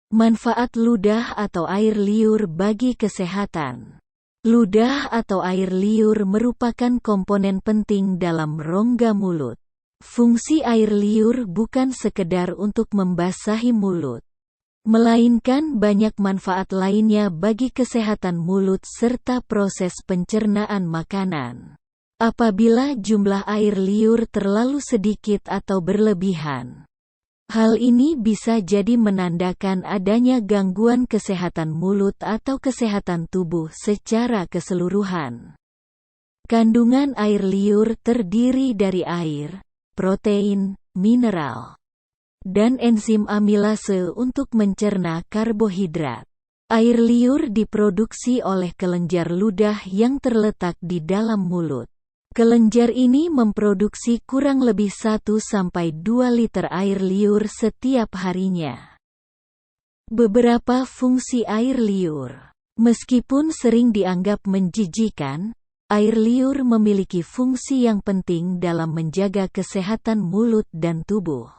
Manfaat ludah atau air liur bagi kesehatan. Ludah atau air liur merupakan komponen penting dalam rongga mulut. Fungsi air liur bukan sekedar untuk membasahi mulut, melainkan banyak manfaat lainnya bagi kesehatan mulut serta proses pencernaan makanan. Apabila jumlah air liur terlalu sedikit atau berlebihan, hal ini bisa jadi menandakan adanya gangguan kesehatan mulut atau kesehatan tubuh secara keseluruhan. Kandungan air liur terdiri dari air, protein, mineral, dan enzim amilase untuk mencerna karbohidrat. Air liur diproduksi oleh kelenjar ludah yang terletak di dalam mulut. Kelenjar ini memproduksi kurang lebih 1–2 liter air liur setiap harinya. Beberapa fungsi air liur. Meskipun sering dianggap menjijikan, air liur memiliki fungsi yang penting dalam menjaga kesehatan mulut dan tubuh.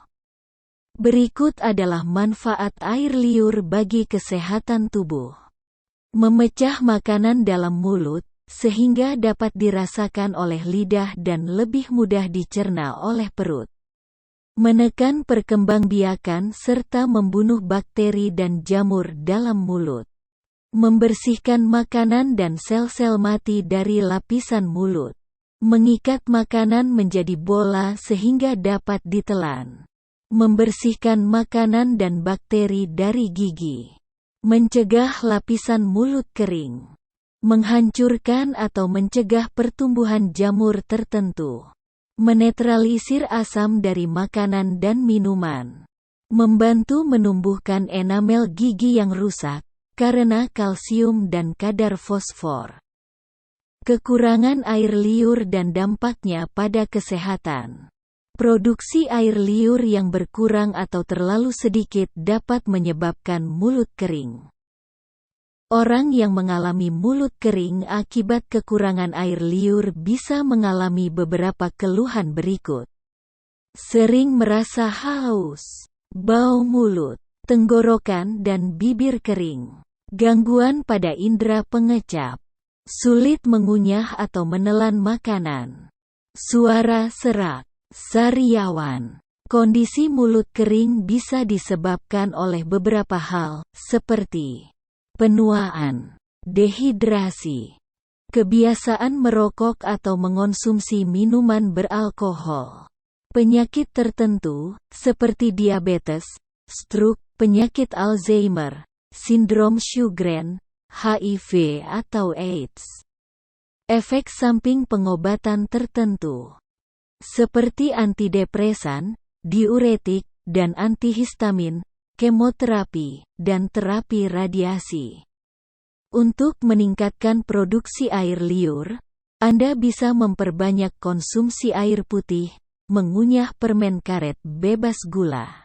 Berikut adalah manfaat air liur bagi kesehatan tubuh. Memecah makanan dalam mulut, sehingga dapat dirasakan oleh lidah dan lebih mudah dicerna oleh perut. Menekan perkembangbiakan serta membunuh bakteri dan jamur dalam mulut. Membersihkan makanan dan sel-sel mati dari lapisan mulut. Mengikat makanan menjadi bola sehingga dapat ditelan. Membersihkan makanan dan bakteri dari gigi. Mencegah lapisan mulut kering. Menghancurkan atau mencegah pertumbuhan jamur tertentu. Menetralisir asam dari makanan dan minuman. Membantu menumbuhkan enamel gigi yang rusak karena kalsium dan kadar fosfor. Kekurangan air liur dan dampaknya pada kesehatan. Produksi air liur yang berkurang atau terlalu sedikit dapat menyebabkan mulut kering. Orang yang mengalami mulut kering akibat kekurangan air liur bisa mengalami beberapa keluhan berikut. Sering merasa haus, bau mulut, tenggorokan dan bibir kering. Gangguan pada indera pengecap. Sulit mengunyah atau menelan makanan. Suara serak, sariawan. Kondisi mulut kering bisa disebabkan oleh beberapa hal, seperti penuaan, dehidrasi, kebiasaan merokok atau mengonsumsi minuman beralkohol, penyakit tertentu, seperti diabetes, stroke, penyakit Alzheimer, sindrom Sjögren, HIV atau AIDS. Efek samping pengobatan tertentu, seperti antidepresan, diuretik, dan antihistamin, kemoterapi, dan terapi radiasi. Untuk meningkatkan produksi air liur, Anda bisa memperbanyak konsumsi air putih, mengunyah permen karet bebas gula,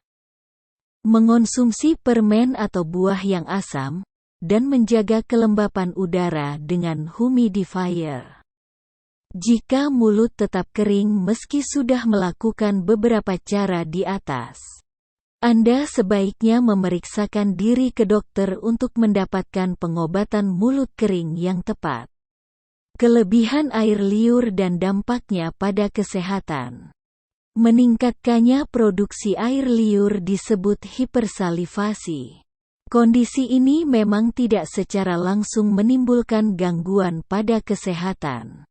mengonsumsi permen atau buah yang asam, dan menjaga kelembapan udara dengan humidifier. Jika mulut tetap kering meski sudah melakukan beberapa cara di atas, Anda sebaiknya memeriksakan diri ke dokter untuk mendapatkan pengobatan mulut kering yang tepat. Kelebihan air liur dan dampaknya pada kesehatan. Meningkatkannya produksi air liur disebut hipersalivasi. Kondisi ini memang tidak secara langsung menimbulkan gangguan pada kesehatan.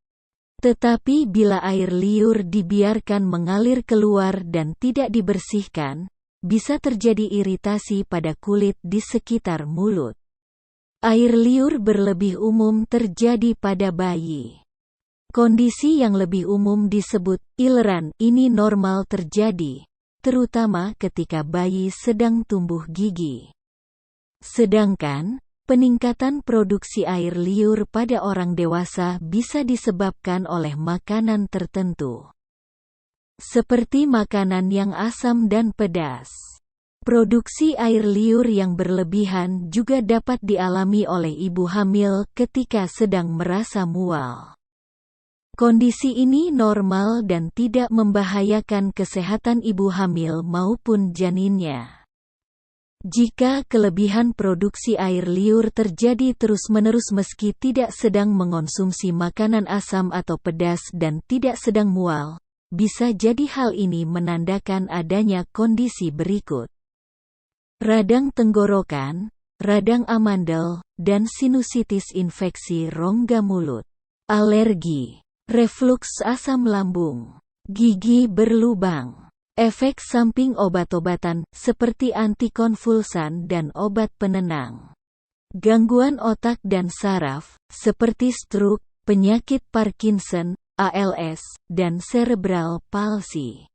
Tetapi bila air liur dibiarkan mengalir keluar dan tidak dibersihkan, bisa terjadi iritasi pada kulit di sekitar mulut. Air liur berlebih umum terjadi pada bayi. Kondisi yang lebih umum disebut ileran. Ini normal terjadi, terutama ketika bayi sedang tumbuh gigi. Sedangkan, peningkatan produksi air liur pada orang dewasa bisa disebabkan oleh makanan tertentu, seperti makanan yang asam dan pedas. Produksi air liur yang berlebihan juga dapat dialami oleh ibu hamil ketika sedang merasa mual. Kondisi ini normal dan tidak membahayakan kesehatan ibu hamil maupun janinnya. Jika kelebihan produksi air liur terjadi terus-menerus meski tidak sedang mengonsumsi makanan asam atau pedas dan tidak sedang mual, bisa jadi hal ini menandakan adanya kondisi berikut: radang tenggorokan, radang amandel, dan sinusitis infeksi rongga mulut, alergi, refluks asam lambung, gigi berlubang, efek samping obat-obatan seperti antikonvulsan dan obat penenang, gangguan otak dan saraf seperti stroke, penyakit Parkinson, ALS, dan cerebral palsy.